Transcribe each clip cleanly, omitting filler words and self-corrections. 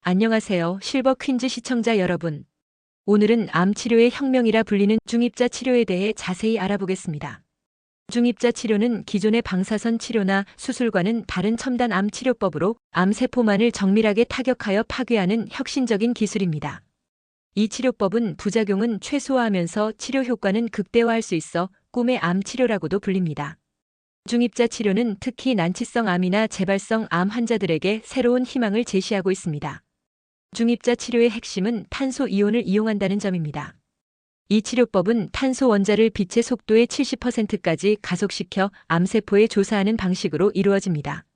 안녕하세요. 실버 퀸즈 시청자 여러분. 오늘은 암 치료의 혁명이라 불리는 중입자 치료에 대해 자세히 알아보겠습니다. 중입자 치료는 기존의 방사선 치료나 수술과는 다른 첨단 암 치료법으로 암세포만을 정밀하게 타격하여 파괴하는 혁신적인 기술입니다. 이 치료법은 부작용은 최소화하면서 치료 효과는 극대화할 수 있어 꿈의 암 치료라고도 불립니다. 중입자 치료는 특히 난치성 암이나 재발성 암 환자들에게 새로운 희망을 제시하고 있습니다. 중입자 치료의 핵심은 탄소 이온을 이용한다는 점입니다. 이 치료법은 탄소 원자를 빛의 속도의 70%까지 가속시켜 암세포에 조사하는 방식으로 이루어집니다.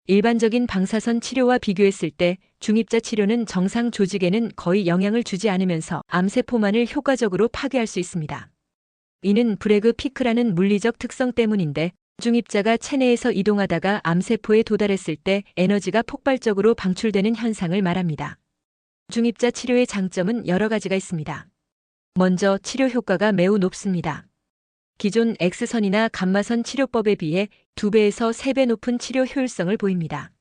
일반적인 방사선 치료와 비교했을 때 중입자 치료는 정상 조직에는 거의 영향을 주지 않으면서 암세포만을 효과적으로 파괴할 수 있습니다. 이는 브래그 피크라는 물리적 특성 때문인데, 중입자가 체내에서 이동하다가 암세포에 도달했을 때 에너지가 폭발적으로 방출되는 현상을 말합니다. 중입자 치료의 장점은 여러 가지가 있습니다. 먼저 치료 효과가 매우 높습니다. 기존 X선이나 감마선 치료법에 비해 2배에서 3배 높은 치료 효율성을 보입니다.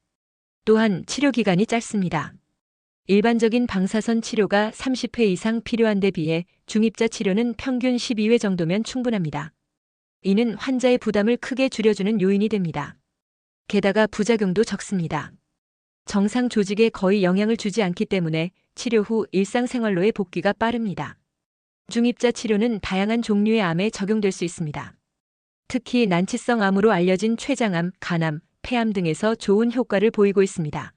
또한 치료 기간이 짧습니다. 일반적인 방사선 치료가 30회 이상 필요한 데 비해 중입자 치료는 평균 12회 정도면 충분합니다. 이는 환자의 부담을 크게 줄여주는 요인이 됩니다. 게다가 부작용도 적습니다. 정상 조직에 거의 영향을 주지 않기 때문에 치료 후 일상생활로의 복귀가 빠릅니다. 중입자 치료는 다양한 종류의 암에 적용될 수 있습니다. 특히 난치성 암으로 알려진 췌장암, 간암, 폐암 등에서 좋은 효과를 보이고 있습니다.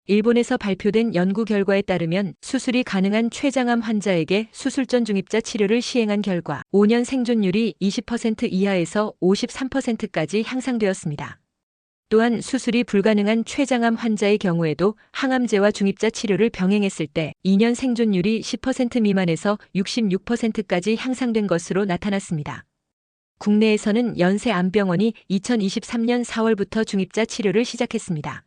일본에서 발표된 연구 결과에 따르면 수술이 가능한 췌장암 환자에게 수술 전 중입자 치료를 시행한 결과 5년 생존율이 20% 이하에서 53%까지 향상되었습니다. 또한 수술이 불가능한 췌장암 환자의 경우에도 항암제와 중입자 치료를 병행했을 때 2년 생존율이 10% 미만에서 66%까지 향상된 것으로 나타났습니다. 국내에서는 연세암병원이 2023년 4월부터 중입자 치료를 시작했습니다.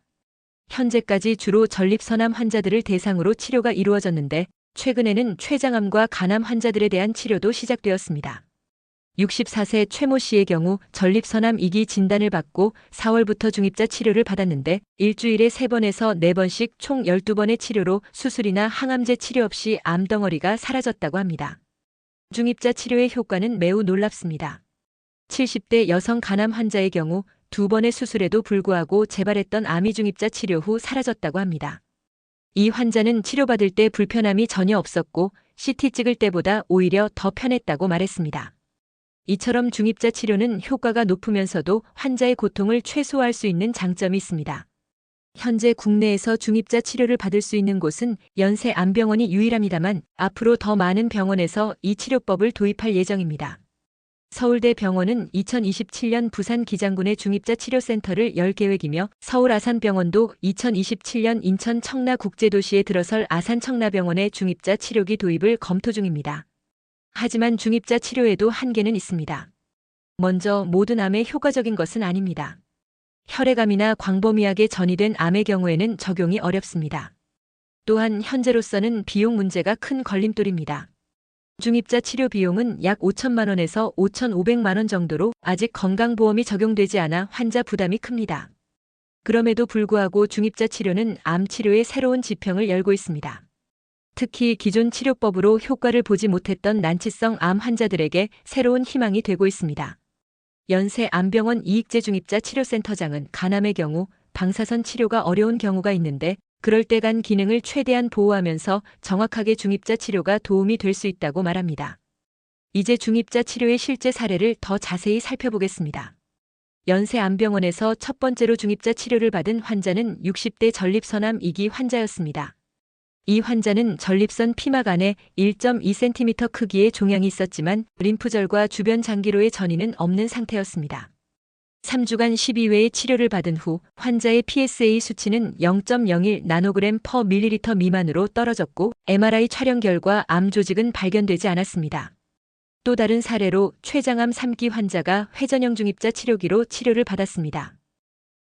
현재까지 주로 전립선암 환자들을 대상으로 치료가 이루어졌는데, 최근에는 췌장암과 간암 환자들에 대한 치료도 시작되었습니다. 64세 최모 씨의 경우 전립선암 2기 진단을 받고 4월부터 중입자 치료를 받았는데 일주일에 3번에서 4번씩 총 12번의 치료로 수술이나 항암제 치료 없이 암덩어리가 사라졌다고 합니다. 중입자 치료의 효과는 매우 놀랍습니다. 70대 여성 간암 환자의 경우 2번의 수술에도 불구하고 재발했던 암이 중입자 치료 후 사라졌다고 합니다. 이 환자는 치료받을 때 불편함이 전혀 없었고 CT 찍을 때보다 오히려 더 편했다고 말했습니다. 이처럼 중입자 치료는 효과가 높으면서도 환자의 고통을 최소화할 수 있는 장점이 있습니다. 현재 국내에서 중입자 치료를 받을 수 있는 곳은 연세암병원이 유일합니다만 앞으로 더 많은 병원에서 이 치료법을 도입할 예정입니다. 서울대병원은 2027년 부산 기장군에 중입자 치료센터를 열 계획이며 서울 아산병원도 2027년 인천 청라국제도시에 들어설 아산청라병원의 중입자 치료기 도입을 검토 중입니다. 하지만 중입자 치료에도 한계는 있습니다. 먼저 모든 암에 효과적인 것은 아닙니다. 혈액암이나 광범위하게 전이된 암의 경우에는 적용이 어렵습니다. 또한 현재로서는 비용 문제가 큰 걸림돌입니다. 중입자 치료 비용은 약 5천만 원에서 5,500만 원 정도로 아직 건강보험이 적용되지 않아 환자 부담이 큽니다. 그럼에도 불구하고 중입자 치료는 암 치료의 새로운 지평을 열고 있습니다. 특히 기존 치료법으로 효과를 보지 못했던 난치성 암 환자들에게 새로운 희망이 되고 있습니다. 연세암병원 이익재 중입자 치료센터장은 간암의 경우 방사선 치료가 어려운 경우가 있는데 그럴 때 간 기능을 최대한 보호하면서 정확하게 중입자 치료가 도움이 될 수 있다고 말합니다. 이제 중입자 치료의 실제 사례를 더 자세히 살펴보겠습니다. 연세암병원에서 첫 번째로 중입자 치료를 받은 환자는 60대 전립선암 2기 환자였습니다. 이 환자는 전립선 피막 안에 1.2cm 크기의 종양이 있었지만 림프절과 주변 장기로의 전이는 없는 상태였습니다. 3주간 12회의 치료를 받은 후 환자의 PSA 수치는 0.01 나노그램 퍼 밀리리터 미만으로 떨어졌고 MRI 촬영 결과 암 조직은 발견되지 않았습니다. 또 다른 사례로 췌장암 3기 환자가 회전형 중입자 치료기로 치료를 받았습니다.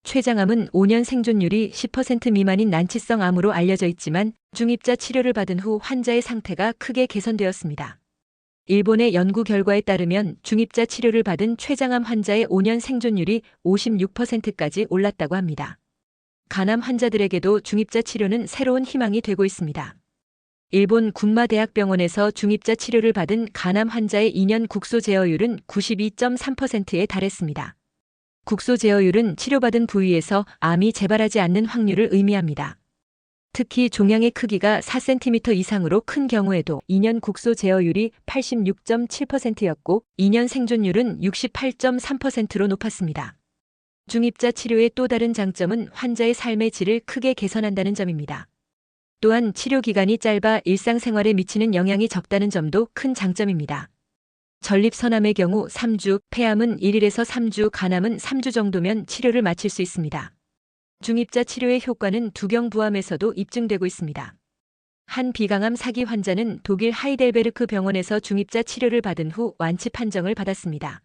췌장암은 5년 생존율이 10% 미만인 난치성 암으로 알려져 있지만 중입자 치료를 받은 후 환자의 상태가 크게 개선되었습니다. 일본의 연구 결과에 따르면 중입자 치료를 받은 췌장암 환자의 5년 생존율이 56%까지 올랐다고 합니다. 간암 환자들에게도 중입자 치료는 새로운 희망이 되고 있습니다. 일본 군마대학병원에서 중입자 치료를 받은 간암 환자의 2년 국소 제어율은 92.3%에 달했습니다. 국소 제어율은 치료받은 부위에서 암이 재발하지 않는 확률을 의미합니다. 특히 종양의 크기가 4cm 이상으로 큰 경우에도 2년 국소 제어율이 86.7%였고 2년 생존율은 68.3%로 높았습니다. 중입자 치료의 또 다른 장점은 환자의 삶의 질을 크게 개선한다는 점입니다. 또한 치료 기간이 짧아 일상생활에 미치는 영향이 적다는 점도 큰 장점입니다. 전립선암의 경우 3주, 폐암은 1일에서 3주, 간암은 3주 정도면 치료를 마칠 수 있습니다. 중입자 치료의 효과는 두경부암에서도 입증되고 있습니다. 한 비강암 사기 환자는 독일 하이델베르크 병원에서 중입자 치료를 받은 후 완치 판정을 받았습니다.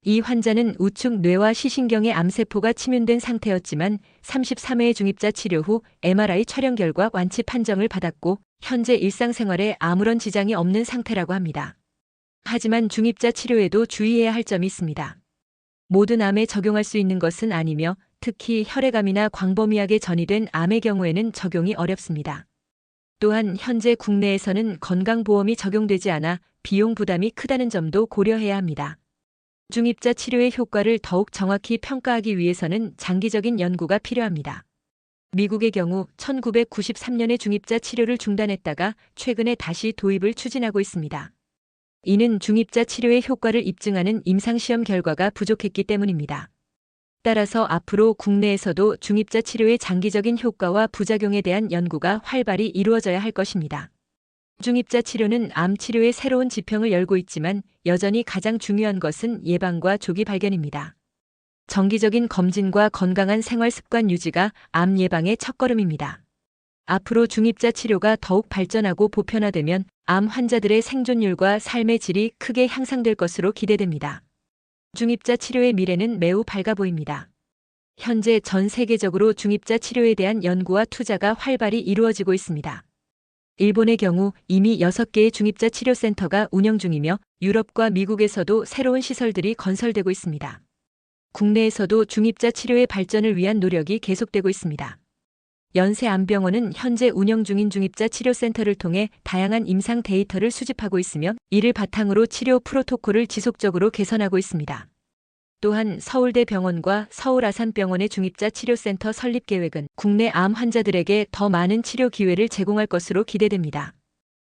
이 환자는 우측 뇌와 시신경의 암세포가 침윤된 상태였지만 33회의 중입자 치료 후 MRI 촬영 결과 완치 판정을 받았고 현재 일상생활에 아무런 지장이 없는 상태라고 합니다. 하지만 중입자 치료에도 주의해야 할 점이 있습니다. 모든 암에 적용할 수 있는 것은 아니며 특히 혈액암이나 광범위하게 전이된 암의 경우에는 적용이 어렵습니다. 또한 현재 국내에서는 건강보험이 적용되지 않아 비용 부담이 크다는 점도 고려해야 합니다. 중입자 치료의 효과를 더욱 정확히 평가하기 위해서는 장기적인 연구가 필요합니다. 미국의 경우 1993년에 중입자 치료를 중단했다가 최근에 다시 도입을 추진하고 있습니다. 이는 중입자 치료의 효과를 입증하는 임상시험 결과가 부족했기 때문입니다. 따라서 앞으로 국내에서도 중입자 치료의 장기적인 효과와 부작용에 대한 연구가 활발히 이루어져야 할 것입니다. 중입자 치료는 암 치료의 새로운 지평을 열고 있지만 여전히 가장 중요한 것은 예방과 조기 발견입니다. 정기적인 검진과 건강한 생활 습관 유지가 암 예방의 첫걸음입니다. 앞으로 중입자 치료가 더욱 발전하고 보편화되면 암 환자들의 생존율과 삶의 질이 크게 향상될 것으로 기대됩니다. 중입자 치료의 미래는 매우 밝아 보입니다. 현재 전 세계적으로 중입자 치료에 대한 연구와 투자가 활발히 이루어지고 있습니다. 일본의 경우 이미 6개의 중입자 치료센터가 운영 중이며 유럽과 미국에서도 새로운 시설들이 건설되고 있습니다. 국내에서도 중입자 치료의 발전을 위한 노력이 계속되고 있습니다. 연세암병원은 현재 운영 중인 중입자 치료센터를 통해 다양한 임상 데이터를 수집하고 있으며 이를 바탕으로 치료 프로토콜을 지속적으로 개선하고 있습니다. 또한 서울대병원과 서울아산병원의 중입자 치료센터 설립 계획은 국내 암 환자들에게 더 많은 치료 기회를 제공할 것으로 기대됩니다.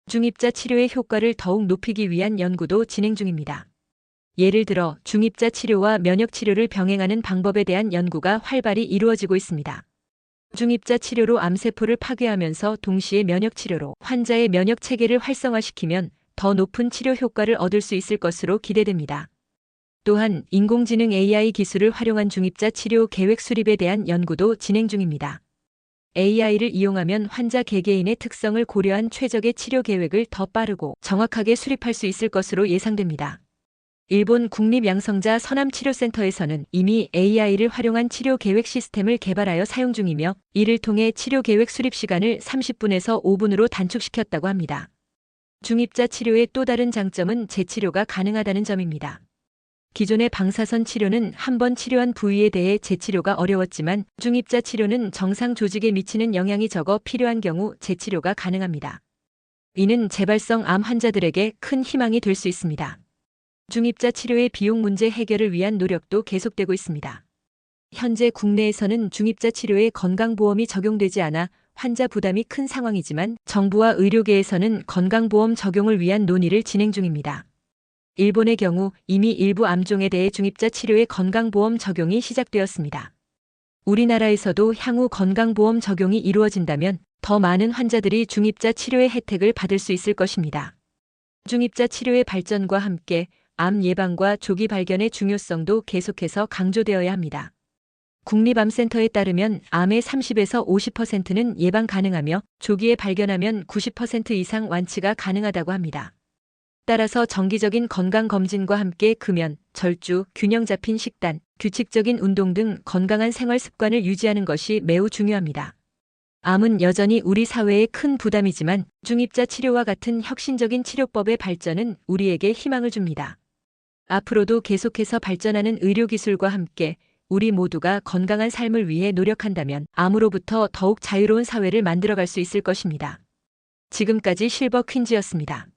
중입자 치료의 효과를 더욱 높이기 위한 연구도 진행 중입니다. 예를 들어 중입자 치료와 면역 치료를 병행하는 방법에 대한 연구가 활발히 이루어지고 있습니다. 중입자 치료로 암세포를 파괴하면서 동시에 면역 치료로 환자의 면역 체계를 활성화시키면 더 높은 치료 효과를 얻을 수 있을 것으로 기대됩니다. 또한 인공지능 AI 기술을 활용한 중입자 치료 계획 수립에 대한 연구도 진행 중입니다. AI를 이용하면 환자 개개인의 특성을 고려한 최적의 치료 계획을 더 빠르고 정확하게 수립할 수 있을 것으로 예상됩니다. 일본 국립양성자 서남치료센터에서는 이미 AI를 활용한 치료 계획 시스템을 개발하여 사용 중이며 이를 통해 치료 계획 수립 시간을 30분에서 5분으로 단축시켰다고 합니다. 중입자 치료의 또 다른 장점은 재치료가 가능하다는 점입니다. 기존의 방사선 치료는 한 번 치료한 부위에 대해 재치료가 어려웠지만 중입자 치료는 정상 조직에 미치는 영향이 적어 필요한 경우 재치료가 가능합니다. 이는 재발성 암 환자들에게 큰 희망이 될 수 있습니다. 중입자 치료의 비용 문제 해결을 위한 노력도 계속되고 있습니다. 현재 국내에서는 중입자 치료에 건강보험이 적용되지 않아 환자 부담이 큰 상황이지만 정부와 의료계에서는 건강보험 적용을 위한 논의를 진행 중입니다. 일본의 경우 이미 일부 암종에 대해 중입자 치료의 건강보험 적용이 시작되었습니다. 우리나라에서도 향후 건강보험 적용이 이루어진다면 더 많은 환자들이 중입자 치료의 혜택을 받을 수 있을 것입니다. 중입자 치료의 발전과 함께 암 예방과 조기 발견의 중요성도 계속해서 강조되어야 합니다. 국립암센터에 따르면 암의 30에서 50%는 예방 가능하며 조기에 발견하면 90% 이상 완치가 가능하다고 합니다. 따라서 정기적인 건강검진과 함께 금연, 절주, 균형 잡힌 식단, 규칙적인 운동 등 건강한 생활 습관을 유지하는 것이 매우 중요합니다. 암은 여전히 우리 사회의 큰 부담이지만 중입자 치료와 같은 혁신적인 치료법의 발전은 우리에게 희망을 줍니다. 앞으로도 계속해서 발전하는 의료기술과 함께 우리 모두가 건강한 삶을 위해 노력한다면 암으로부터 더욱 자유로운 사회를 만들어갈 수 있을 것입니다. 지금까지 실버 퀸즈였습니다.